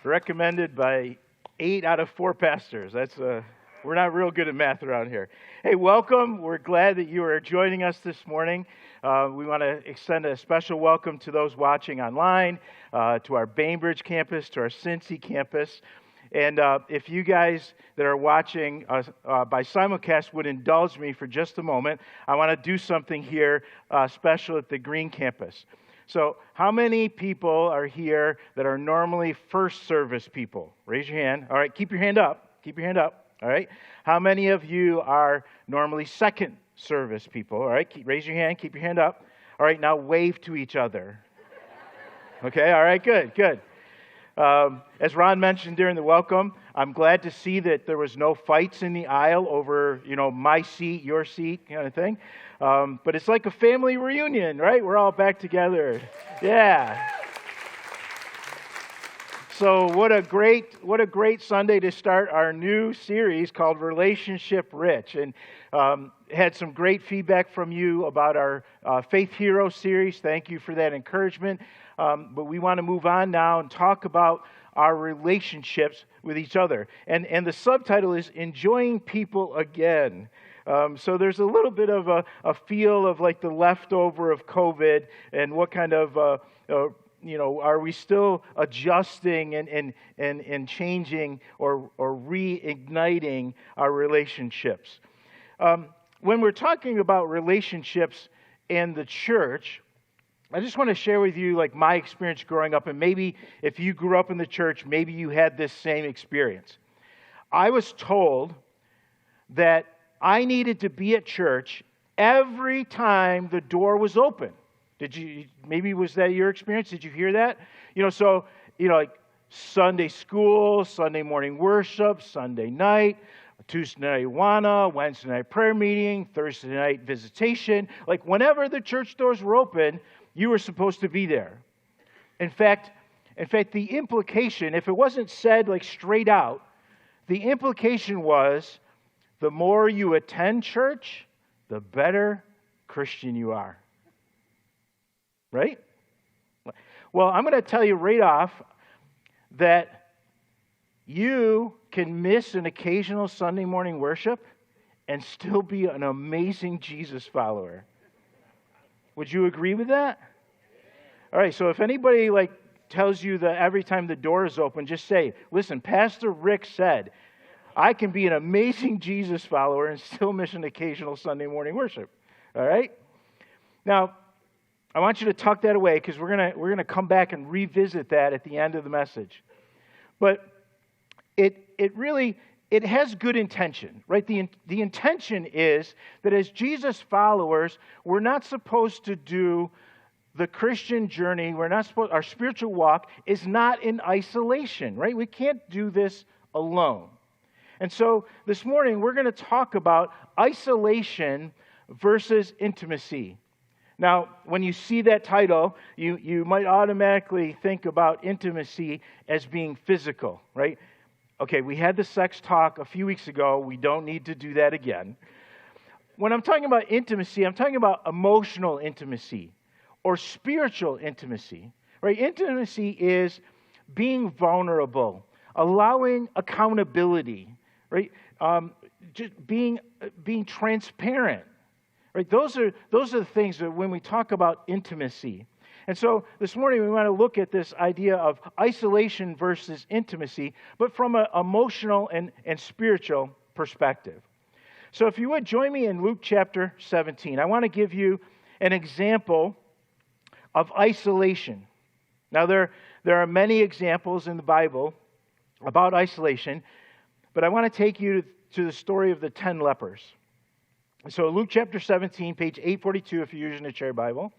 recommended by 8 out of 4 pastors. We're not real good at math around here. Hey, welcome. We're glad that you are joining us this morning. We want to extend a special welcome to those watching online, to our Bainbridge campus, to our Cincy campus. And if you guys that are watching by simulcast would indulge me for just a moment, I want to do something here special at the Green campus. So how many people are here that are normally first service people? Raise your hand. All right, keep your hand up. Keep your hand up. All right. How many of you are normally second service people? All right, raise your hand. Keep your hand up. All right, now wave to each other. Okay, all right, good, good. As Ron mentioned during the welcome, I'm glad to see that there was no fights in the aisle over, my seat, your seat kind of thing. But it's like a family reunion, right? We're all back together. Yeah. So what a great Sunday to start our new series called Relationship Rich. And had some great feedback from you about our Faith Hero series. Thank you for that encouragement. But we want to move on now and talk about our relationships with each other. And the subtitle is Enjoying People Again. So there's a little bit of a feel of like the leftover of COVID and what kind of, are we still adjusting and changing or reigniting our relationships? When we're talking about relationships in the church, I just want to share with you like my experience growing up, and maybe if you grew up in the church, maybe you had this same experience. I was told that I needed to be at church every time the door was open. Maybe was that your experience? Did you hear that? Like Sunday school, Sunday morning worship, Sunday night, Tuesday night Awana, Wednesday night prayer meeting, Thursday night visitation. Like whenever the church doors were open, you were supposed to be there. In fact, the implication, if it wasn't said like straight out, the implication was the more you attend church, the better Christian you are. Right? Well, I'm going to tell you right off that you can miss an occasional Sunday morning worship and still be an amazing Jesus follower. Would you agree with that? All right, so if anybody tells you that every time the door is open, just say, listen, Pastor Rick said, I can be an amazing Jesus follower and still miss an occasional Sunday morning worship. All right? Now, I want you to tuck that away because we're gonna come back and revisit that at the end of the message. But it has good intention, right? The intention is that as Jesus followers, we're not supposed to do the Christian journey. Our spiritual walk is not in isolation, right? We can't do this alone. And so this morning we're going to talk about isolation versus intimacy. Now, when you see that title, you might automatically think about intimacy as being physical, right? Okay, we had the sex talk a few weeks ago. We don't need to do that again. When I'm talking about intimacy, I'm talking about emotional intimacy or spiritual intimacy, right? Intimacy is being vulnerable, allowing accountability, right? Just being transparent, right? Those are the things that when we talk about intimacy. And so this morning we want to look at this idea of isolation versus intimacy, but from an emotional and spiritual perspective. So if you would join me in Luke chapter 17, I want to give you an example of isolation. Now there are many examples in the Bible about isolation, but I want to take you to the story of the 10 lepers. So Luke chapter 17, page 842 if you're using a chair Bible.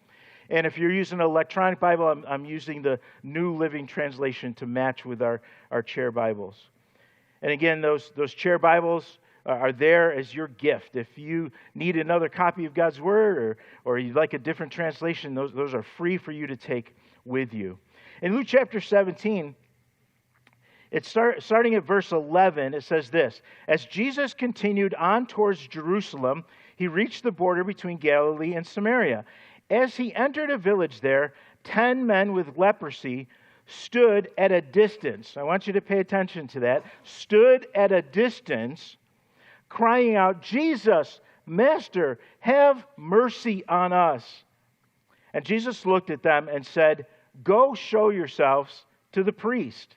And if you're using an electronic Bible, I'm using the New Living Translation to match with our chair Bibles. And again, those chair Bibles are there as your gift. If you need another copy of God's Word or you'd like a different translation, those are free for you to take with you. In Luke chapter 17, it's starting at verse 11, it says this: As Jesus continued on towards Jerusalem, he reached the border between Galilee and Samaria. As he entered a village there, 10 men with leprosy stood at a distance. I want you to pay attention to that. Stood at a distance, crying out, "Jesus, Master, have mercy on us." And Jesus looked at them and said, "Go show yourselves to the priest."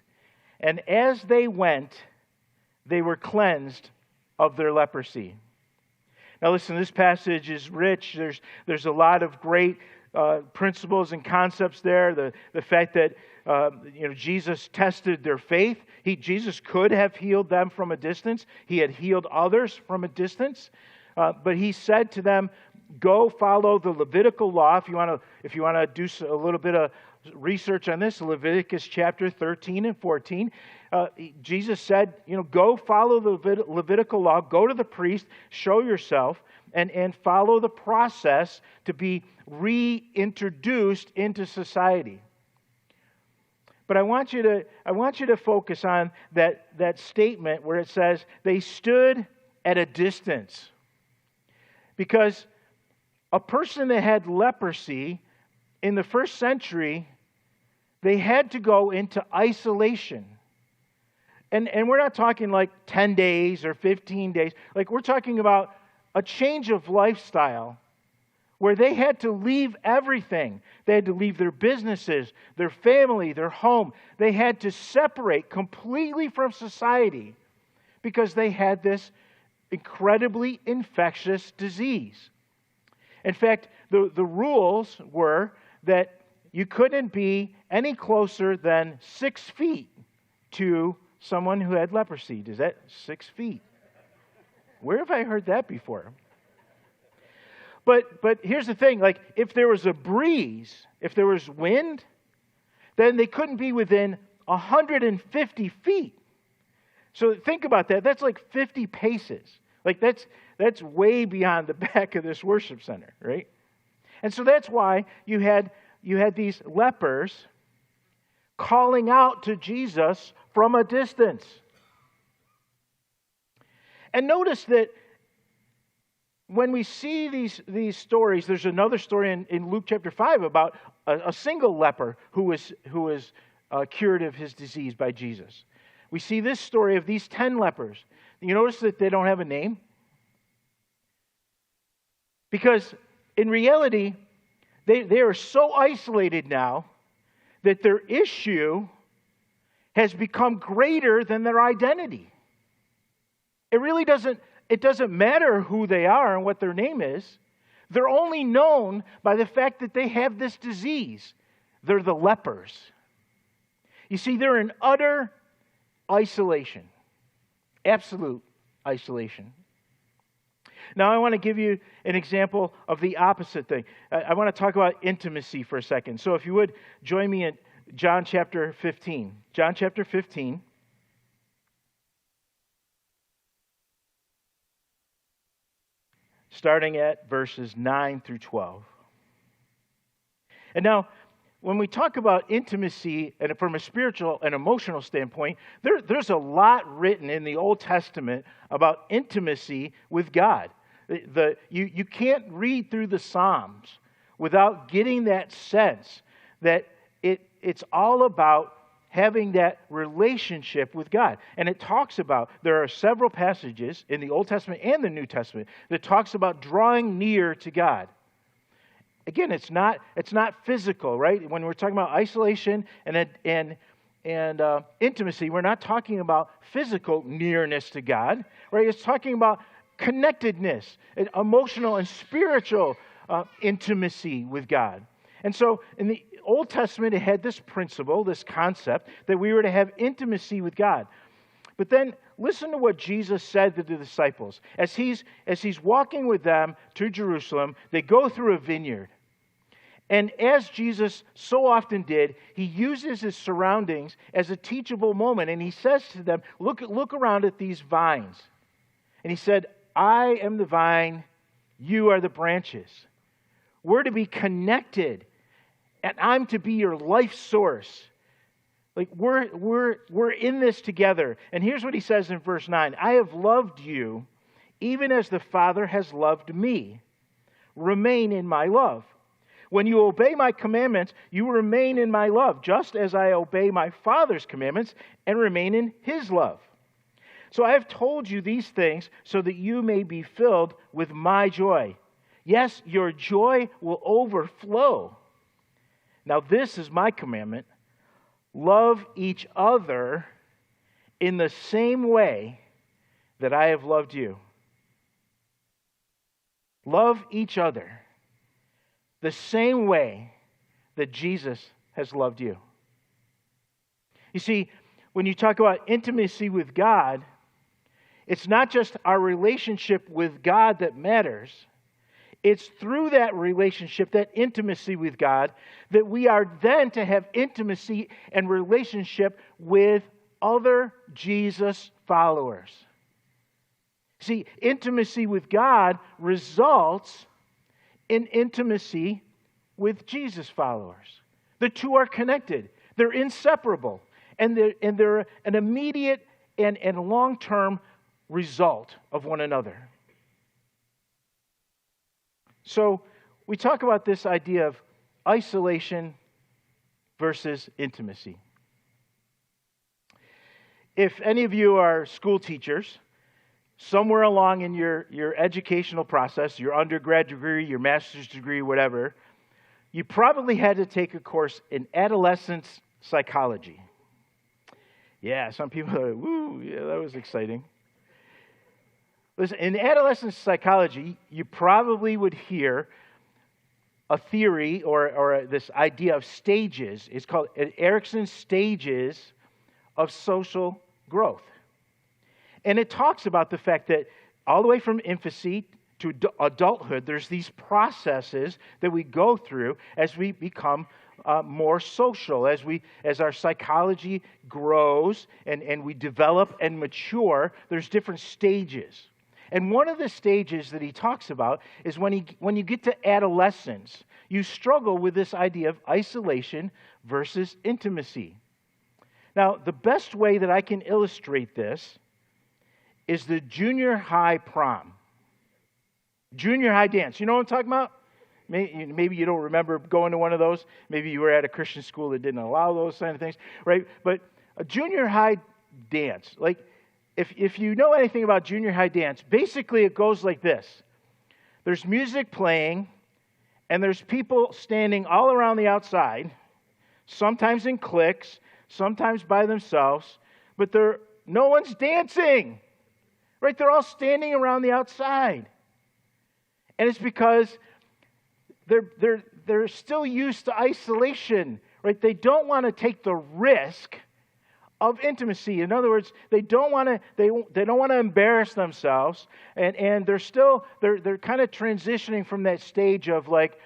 And as they went, they were cleansed of their leprosy. Now listen, this passage is rich. There's a lot of great principles and concepts there. The fact that Jesus tested their faith. Jesus could have healed them from a distance. He had healed others from a distance. But he said to them, "Go follow the Levitical law." If you want to do a little bit of research on this, Leviticus chapter 13 and 14, Jesus said, go follow the Levitical law, go to the priest, show yourself, and follow the process to be reintroduced into society. But I want you to focus on that statement where it says they stood at a distance. Because a person that had leprosy in the first century, they had to go into isolation. And we're not talking like 10 days or 15 days. Like we're talking about a change of lifestyle where they had to leave everything. They had to leave their businesses, their family, their home. They had to separate completely from society because they had this incredibly infectious disease. In fact, the rules were that you couldn't be any closer than 6 feet to someone who had leprosy. Is that 6 feet? Where have I heard that before? But here's the thing, like if there was a breeze, if there was wind, then they couldn't be within 150 feet. So think about that. That's like 50 paces. Like that's way beyond the back of this worship center, right? And so that's why you had these lepers calling out to Jesus from a distance. And notice that when we see these stories, there's another story in Luke chapter 5 about a single leper who was cured of his disease by Jesus. We see this story of these 10 lepers. You notice that they don't have a name? Because in reality, they are so isolated now that their issue has become greater than their identity. It really doesn't matter who they are and what their name is. They're only known by the fact that they have this disease. They're the lepers. You see, they're in utter isolation. Absolute isolation. Now, I want to give you an example of the opposite thing. I want to talk about intimacy for a second. So if you would, join me in John chapter 15. John chapter 15. Starting at verses 9 through 12. And now, when we talk about intimacy and from a spiritual and emotional standpoint, there's a lot written in the Old Testament about intimacy with God. You can't read through the Psalms without getting that sense that it's all about having that relationship with God. And it talks about, there are several passages in the Old Testament and the New Testament that talks about drawing near to God. Again, it's not physical, right? When we're talking about isolation and intimacy, we're not talking about physical nearness to God, right? It's talking about connectedness, emotional and spiritual intimacy with God. And so in the Old Testament, it had this principle, this concept, that we were to have intimacy with God. But then listen to what Jesus said to the disciples. As he's walking with them to Jerusalem, they go through a vineyard. And as Jesus so often did, he uses his surroundings as a teachable moment. And he says to them, look around at these vines. And he said, I am the vine, you are the branches. We're to be connected, and I'm to be your life source. Like we're in this together. And here's what he says in verse 9. I have loved you even as the Father has loved me. Remain in my love. When you obey my commandments, you remain in my love, just as I obey my Father's commandments and remain in his love. So I have told you these things so that you may be filled with my joy. Yes, your joy will overflow. Now this is my commandment. Love each other in the same way that I have loved you. Love each other the same way that Jesus has loved you. You see, when you talk about intimacy with God, it's not just our relationship with God that matters. It's through that relationship, that intimacy with God, that we are then to have intimacy and relationship with other Jesus followers. See, intimacy with God results in intimacy with Jesus followers. The two are connected. They're inseparable. And they're an immediate and long-term result of one another. So we talk about this idea of isolation versus intimacy. If any of you are school teachers, somewhere along in your educational process, your undergrad degree, your master's degree, whatever, you probably had to take a course in adolescence psychology. Yeah, some people are like, woo, yeah, that was exciting. Listen, in adolescent psychology, you probably would hear a theory or this idea of stages. It's called Erikson's stages of social growth. And it talks about the fact that all the way from infancy to adulthood, there's these processes that we go through as we become more social, as our psychology grows and we develop and mature. There's different stages. And one of the stages that he talks about is when you get to adolescence, you struggle with this idea of isolation versus intimacy. Now, the best way that I can illustrate this is the junior high prom. Junior high dance. You know what I'm talking about? Maybe you don't remember going to one of those. Maybe you were at a Christian school that didn't allow those kind of things, right? But a junior high dance, like if you know anything about junior high dance, basically it goes like this. There's music playing, and there's people standing all around the outside, sometimes in cliques, sometimes by themselves, but no one's dancing, right? They're all standing around the outside. And it's because they're still used to isolation, right? They don't want to take the risk of intimacy. In other words, they don't want to embarrass themselves, and they're kind of transitioning from that stage of like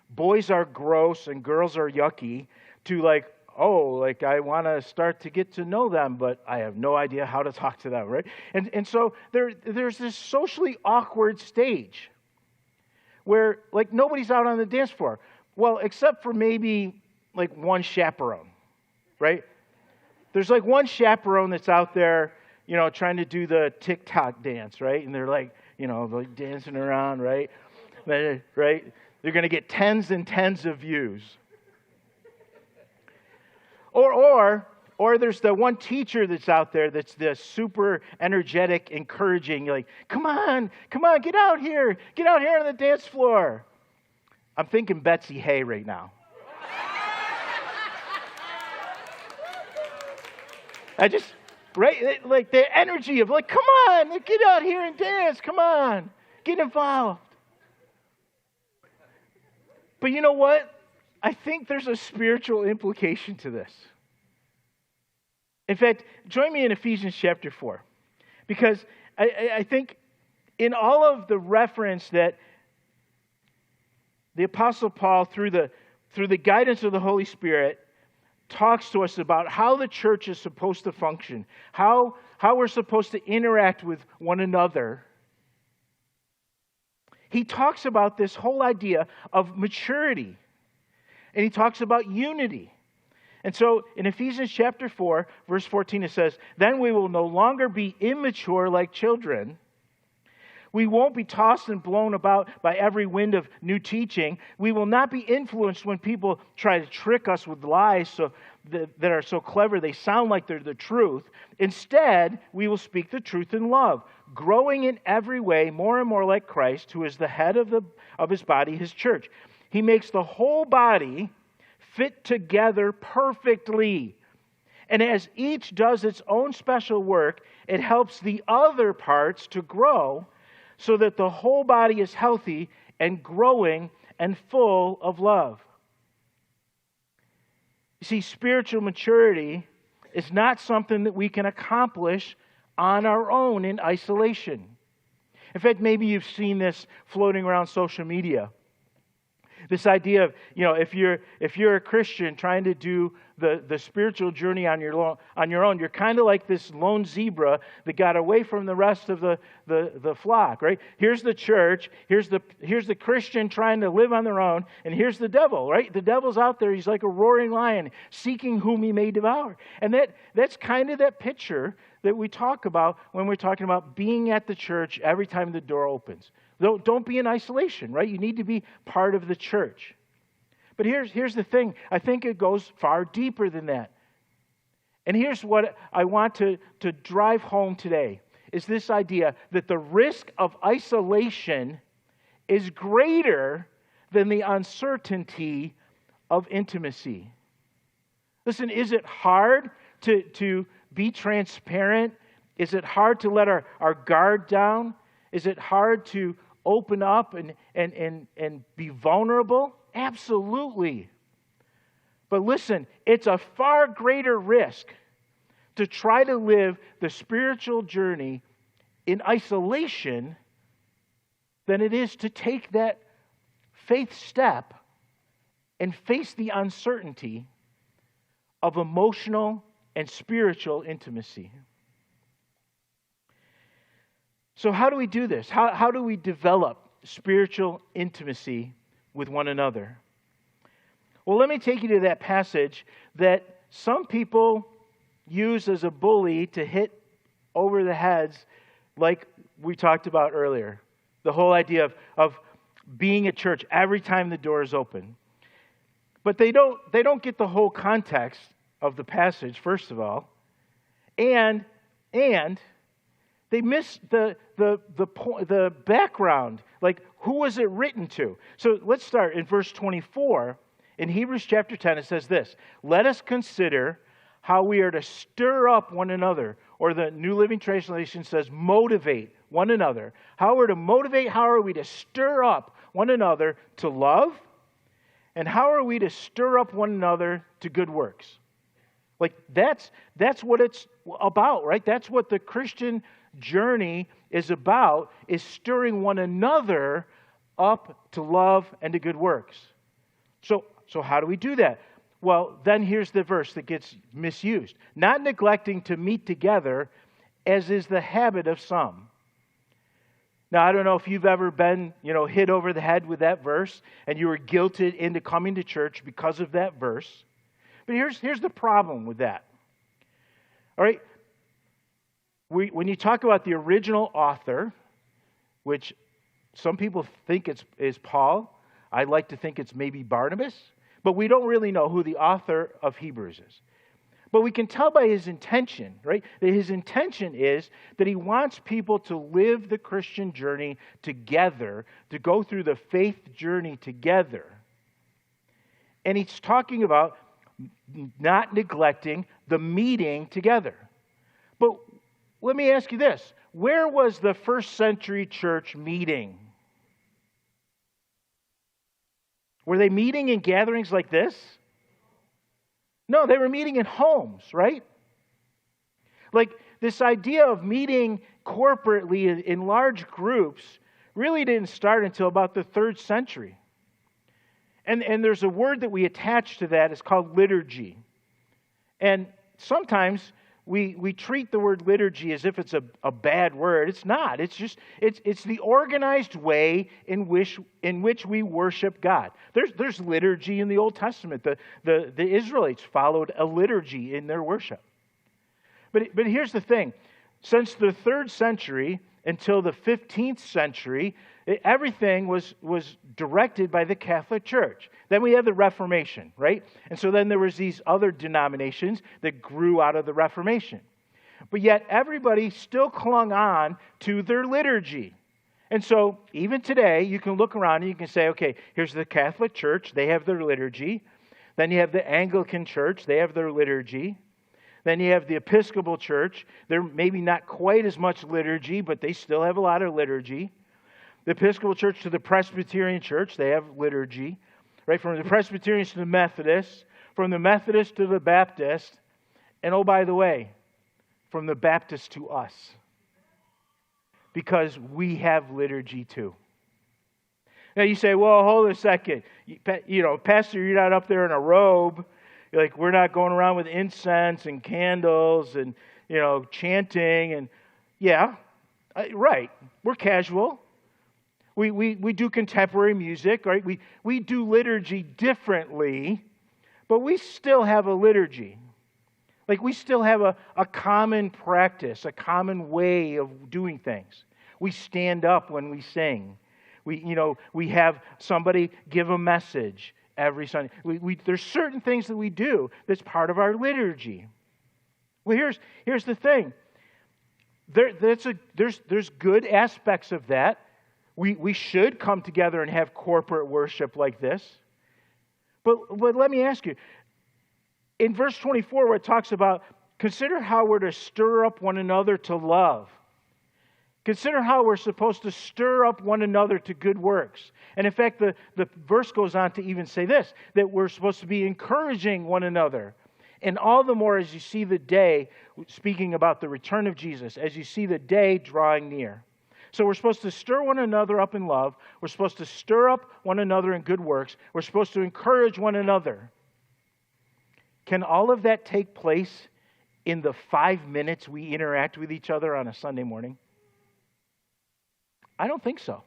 boys are gross and girls are yucky to like, oh, like I want to start to get to know them, but I have no idea how to talk to them, right? And so there's this socially awkward stage where like nobody's out on the dance floor. Well, except for maybe like one chaperone, right? There's like one chaperone that's out there, trying to do the TikTok dance, right? And they're like, like dancing around, right? Right? They're going to get tens and tens of views. Or there's the one teacher that's out there that's the super energetic, encouraging, like, come on, get out here on the dance floor. I'm thinking Betsy Hay right now. Right? Like the energy of like, come on, get out here and dance, come on, get involved. But you know what? I think there's a spiritual implication to this. In fact, join me in Ephesians chapter 4. Because I think in all of the reference that the Apostle Paul, through the guidance of the Holy Spirit, talks to us about how the church is supposed to function, how we're supposed to interact with one another. He talks about this whole idea of maturity. And he talks about unity. And so in Ephesians chapter 4, verse 14, it says, "Then we will no longer be immature like children. We won't be tossed and blown about by every wind of new teaching. We will not be influenced when people try to trick us with lies that are so clever they sound like they're the truth. Instead, we will speak the truth in love, growing in every way more and more like Christ, who is the head of his body, his church. He makes the whole body fit together perfectly. And as each does its own special work, it helps the other parts to grow so that the whole body is healthy and growing and full of love. You see, spiritual maturity is not something that we can accomplish on our own in isolation. In fact, maybe you've seen this floating around social media. This idea of, if you're a Christian trying to do the spiritual journey on your own, you're kind of like this lone zebra that got away from the rest of the flock, right? Here's the church, here's the Christian trying to live on their own, and here's the devil, right? The devil's out there, he's like a roaring lion, seeking whom he may devour. And that's kind of that picture that we talk about when we're talking about being at the church every time the door opens. Don't be in isolation, right? You need to be part of the church. But here's the thing. I think it goes far deeper than that. And here's what I want to drive home today, is this idea that the risk of isolation is greater than the uncertainty of intimacy. Listen, is it hard to be transparent? Is it hard to let our guard down? Is it hard to open up and be vulnerable? Absolutely. But listen, it's a far greater risk to try to live the spiritual journey in isolation than it is to take that faith step and face the uncertainty of emotional and spiritual intimacy. So how do we do this? How do we develop spiritual intimacy with one another? Well, let me take you to that passage that some people use as a bully to hit over the heads, like we talked about earlier. The whole idea of being at church every time the door is open. But they don't get the whole context of the passage, first of all. And they miss the background. Like, who was it written to? So let's start in verse 24. In Hebrews chapter 10, it says this: "Let us consider how we are to stir up one another." Or the New Living Translation says, motivate one another. How are we to stir up one another to love? And how are we to stir up one another to good works? Like, that's what it's about, right? That's what the Christian journey is about, is stirring one another up to love and to good works. So how do we do that? Well, then here's the verse that gets misused. "Not neglecting to meet together, as is the habit of some." Now, I don't know if you've ever been, hit over the head with that verse, and you were guilted into coming to church because of that verse. But here's the problem with that. All right? When you talk about the original author, which some people think is Paul, I like to think it's maybe Barnabas, but we don't really know who the author of Hebrews is. But we can tell by his intention, right? That his intention is that he wants people to live the Christian journey together, to go through the faith journey together. And he's talking about not neglecting the meeting together. But let me ask you this. Where was the first century church meeting? Were they meeting in gatherings like this? No, they were meeting in homes, right? Like, this idea of meeting corporately in large groups really didn't start until about the 3rd century. And there's a word that we attach to that. It's called liturgy. And sometimes we treat the word liturgy as if it's a bad word. It's not. It's the organized way in which we worship God. There's liturgy in the Old Testament. The Israelites followed a liturgy in their worship. But here's the thing. Since the 3rd century, until the 15th century, everything was directed by the Catholic Church. Then we had the Reformation, right? And so then there was these other denominations that grew out of the Reformation. But yet everybody still clung on to their liturgy. And so even today, you can look around and you can say, okay, here's the Catholic Church, they have their liturgy. Then you have the Anglican Church, they have their liturgy. Then you have the Episcopal Church. They're maybe not quite as much liturgy, but they still have a lot of liturgy. The Episcopal Church to the Presbyterian Church, they have liturgy. Right? From the Presbyterians to the Methodists, from the Methodists to the Baptists, and oh, by the way, from the Baptists to us. Because we have liturgy too. Now you say, well, hold a second. Pastor, you're not up there in a robe. You're like, we're not going around with incense and candles and, chanting. And yeah, right. We're casual. We do contemporary music, right? We do liturgy differently, but we still have a liturgy. Like we still have a common practice, a common way of doing things. We stand up when we sing. We have somebody give a message every Sunday. There's certain things that we do that's part of our liturgy. Well, here's the thing. There's good aspects of that. We should come together and have corporate worship like this. But let me ask you, in verse 24 where it talks about, consider how we're to stir up one another to love. Consider how we're supposed to stir up one another to good works. And in fact, the verse goes on to even say this, that we're supposed to be encouraging one another. And all the more as you see the day, speaking about the return of Jesus, as you see the day drawing near. So we're supposed to stir one another up in love. We're supposed to stir up one another in good works. We're supposed to encourage one another. Can all of that take place in the 5 minutes we interact with each other on a Sunday morning? I don't think so.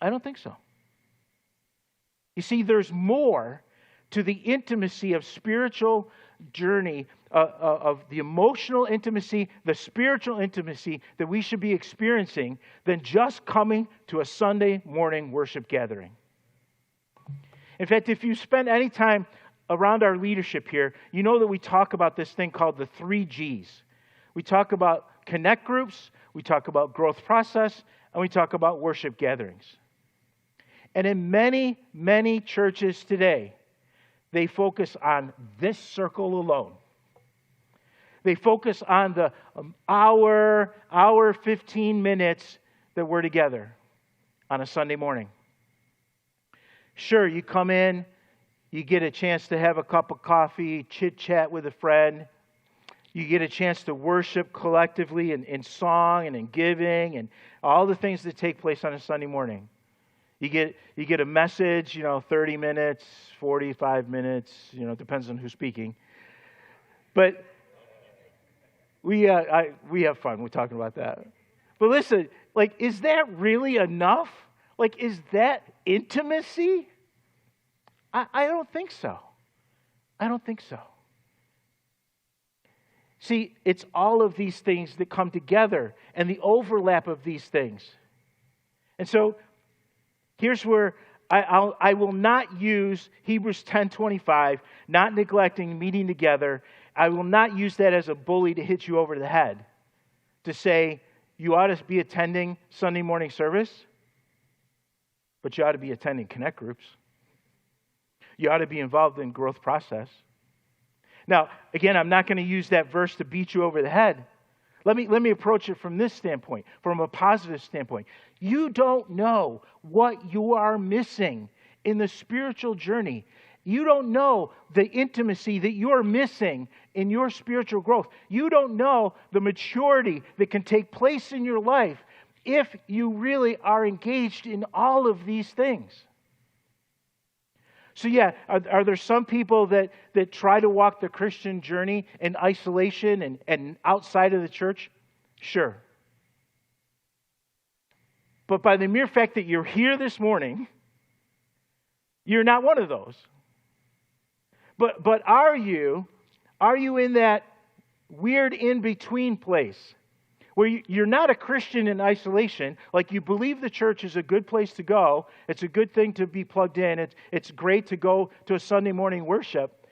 I don't think so. You see, there's more to the intimacy of spiritual journey, of the emotional intimacy, the spiritual intimacy that we should be experiencing than just coming to a Sunday morning worship gathering. In fact, if you spend any time around our leadership here, you know that we talk about this thing called the 3 Gs. We talk about connect groups, we talk about growth process, and we talk about worship gatherings. And in many, many churches today, they focus on this circle alone. They focus on the hour, 15 minutes that we're together on a Sunday morning. Sure, you come in, you get a chance to have a cup of coffee, chit-chat with a friend. You get a chance to worship collectively in song and in giving and all the things that take place on a Sunday morning. You get a message, 30 minutes, 45 minutes, depends on who's speaking. But we have fun. We're talking about that. But listen, is that really enough? Is that intimacy? I don't think so. I don't think so. See, it's all of these things that come together and the overlap of these things. And so, here's where I will not use Hebrews 10:25, not neglecting meeting together. I will not use that as a bully to hit you over the head, to say you ought to be attending Sunday morning service, but you ought to be attending connect groups. You ought to be involved in growth process. Now, again, I'm not going to use that verse to beat you over the head. Let me approach it from this standpoint, from a positive standpoint. You don't know what you are missing in the spiritual journey. You don't know the intimacy that you are missing in your spiritual growth. You don't know the maturity that can take place in your life if you really are engaged in all of these things. So yeah, are there some people that try to walk the Christian journey in isolation and outside of the church? Sure. But by the mere fact that you're here this morning, you're not one of those. But are you in that weird in-between place where you're not a Christian in isolation, like you believe the church is a good place to go, it's a good thing to be plugged in, it's great to go to a Sunday morning worship,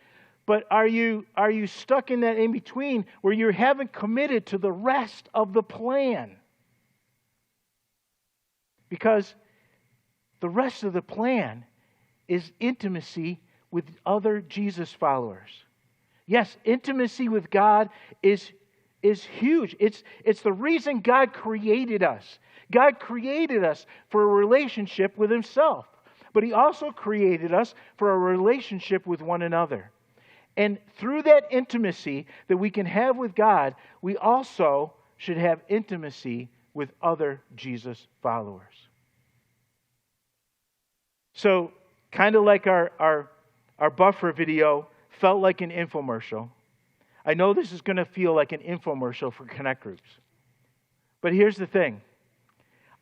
but are you stuck in that in-between where you haven't committed to the rest of the plan? Because the rest of the plan is intimacy with other Jesus followers. Yes, intimacy with God is huge. It's the reason God created us. God created us for a relationship with Himself. But He also created us for a relationship with one another. And through that intimacy that we can have with God, we also should have intimacy with other Jesus followers. So, kind of like our buffer video felt like an infomercial, I know this is going to feel like an infomercial for Connect Groups. But here's the thing.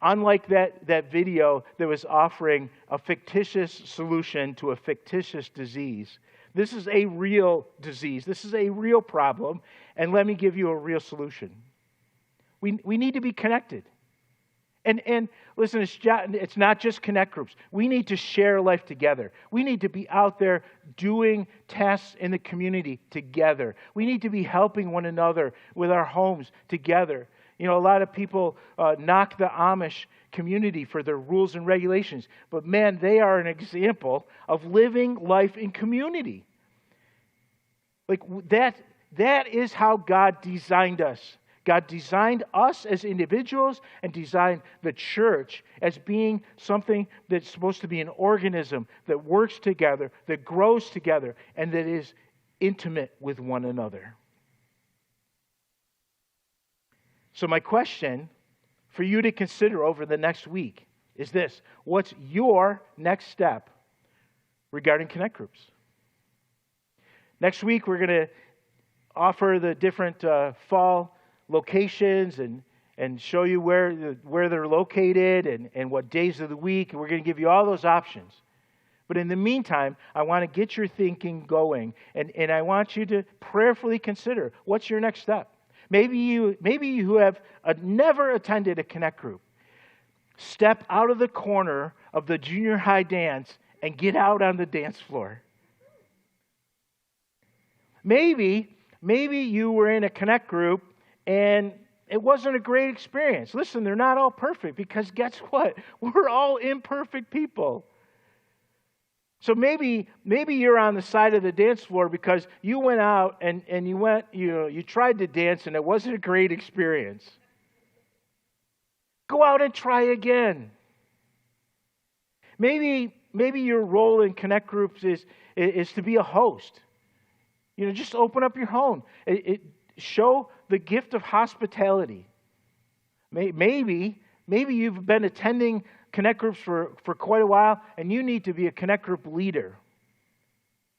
Unlike that video that was offering a fictitious solution to a fictitious disease, this is a real disease. This is a real problem. And let me give you a real solution. We need to be connected. And listen, it's not just Connect Groups. We need to share life together. We need to be out there doing tasks in the community together. We need to be helping one another with our homes together. You know, a lot of people knock the Amish community for their rules and regulations. But man, they are an example of living life in community. Like that is how God designed us. God designed us as individuals and designed the church as being something that's supposed to be an organism that works together, that grows together, and that is intimate with one another. So my question for you to consider over the next week is this. What's your next step regarding Connect Groups? Next week we're going to offer the different fall locations and show you where they're located and what days of the week. And we're going to give you all those options. But in the meantime, I want to get your thinking going. And I want you to prayerfully consider, what's your next step? Maybe you have never attended a Connect Group. Step out of the corner of the junior high dance and get out on the dance floor. Maybe you were in a Connect Group and it wasn't a great experience. Listen, they're not all perfect because guess what? We're all imperfect people. So maybe you're on the side of the dance floor because you went out and you tried to dance and it wasn't a great experience. Go out and try again. Maybe your role in Connect Groups is to be a host. Just open up your home. Show the gift of hospitality. Maybe you've been attending Connect Groups for quite a while, and you need to be a Connect Group leader.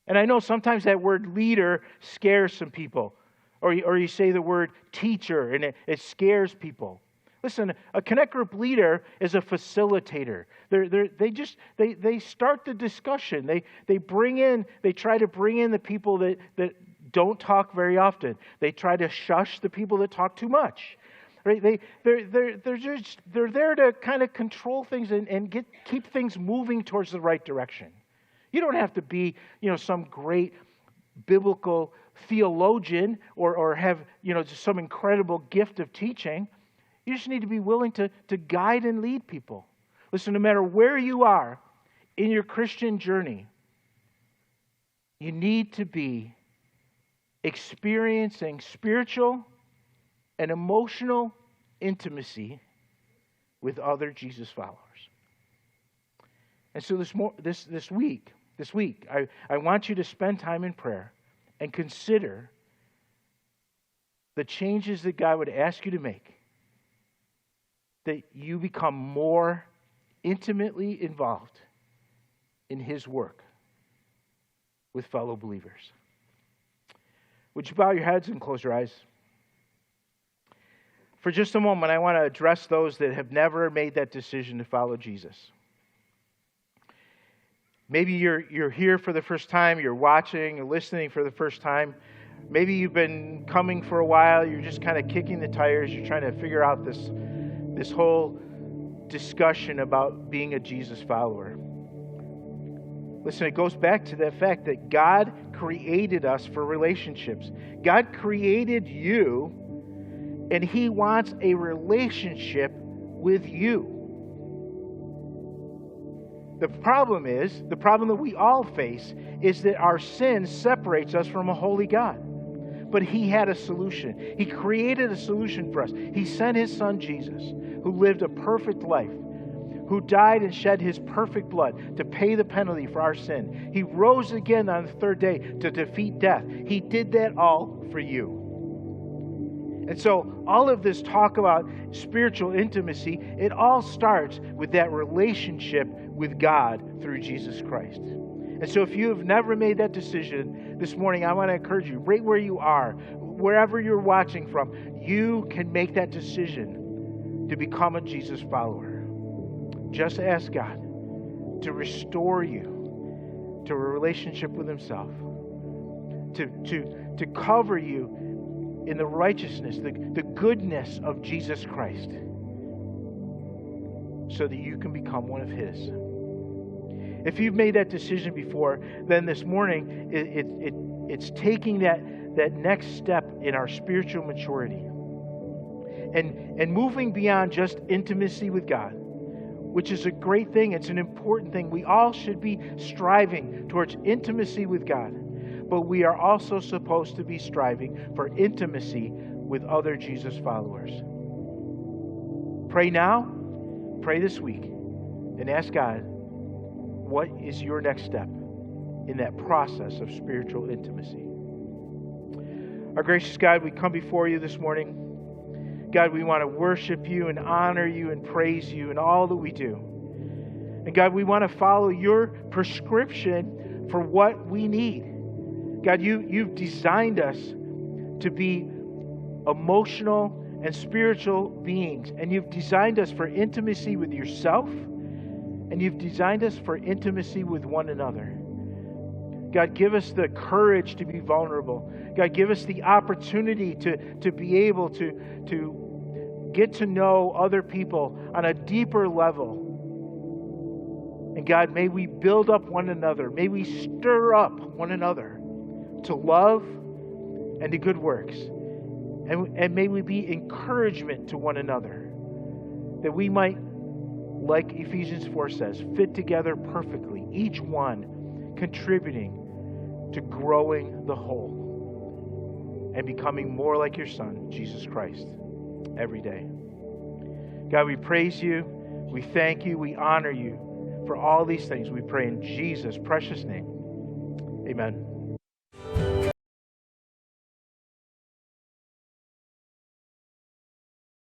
And I know sometimes that word leader scares some people. Or you say the word teacher, and it scares people. Listen, a Connect Group leader is a facilitator. They start the discussion. They try to bring in the people that don't talk very often. They try to shush the people that talk too much. Right? They're there to kind of control things and keep things moving towards the right direction. You don't have to be, some great biblical theologian or have, just some incredible gift of teaching. You just need to be willing to guide and lead people. Listen, no matter where you are in your Christian journey, you need to be experiencing spiritual and emotional intimacy with other Jesus followers. And so this week, I want you to spend time in prayer and consider the changes that God would ask you to make, that you become more intimately involved in His work with fellow believers. Would you bow your heads and close your eyes? For just a moment, I want to address those that have never made that decision to follow Jesus. Maybe you're here for the first time, you're watching or listening for the first time. maybe you've been coming for a while, you're just kind of kicking the tires, you're trying to figure out this whole discussion about being a Jesus follower. Listen, it goes back to the fact that God created us for relationships. God created you, and He wants a relationship with you. The problem that we all face is that our sin separates us from a holy God. But He had a solution. He created a solution for us. He sent His Son Jesus, who lived a perfect life, who died and shed His perfect blood to pay the penalty for our sin. He rose again on the third day to defeat death. He did that all for you. And so all of this talk about spiritual intimacy, it all starts with that relationship with God through Jesus Christ. And so if you have never made that decision this morning, I want to encourage you, right where you are, wherever you're watching from, you can make that decision to become a Jesus follower. Just ask God to restore you to a relationship with Himself, to cover you in the righteousness, the goodness of Jesus Christ, so that you can become one of His. If you've made that decision before, then this morning it's taking that next step in our spiritual maturity and moving beyond just intimacy with God, which is a great thing. It's an important thing. We all should be striving towards intimacy with God, but we are also supposed to be striving for intimacy with other Jesus followers. Pray now, pray this week, and ask God, what is your next step in that process of spiritual intimacy? Our gracious God, we come before You this morning. God, we want to worship You and honor You and praise You in all that we do. And God, we want to follow Your prescription for what we need. God, You've designed us to be emotional and spiritual beings. And You've designed us for intimacy with Yourself. And You've designed us for intimacy with one another. God, give us the courage to be vulnerable. God, give us the opportunity to be able to get to know other people on a deeper level. And God, may we build up one another. May we stir up one another to love and to good works. And may we be encouragement to one another, that we might, like Ephesians 4 says, fit together perfectly, each one contributing to growing the whole and becoming more like Your Son, Jesus Christ, every day. God, we praise You, we thank You, we honor You for all these things. We pray in Jesus' precious name. Amen.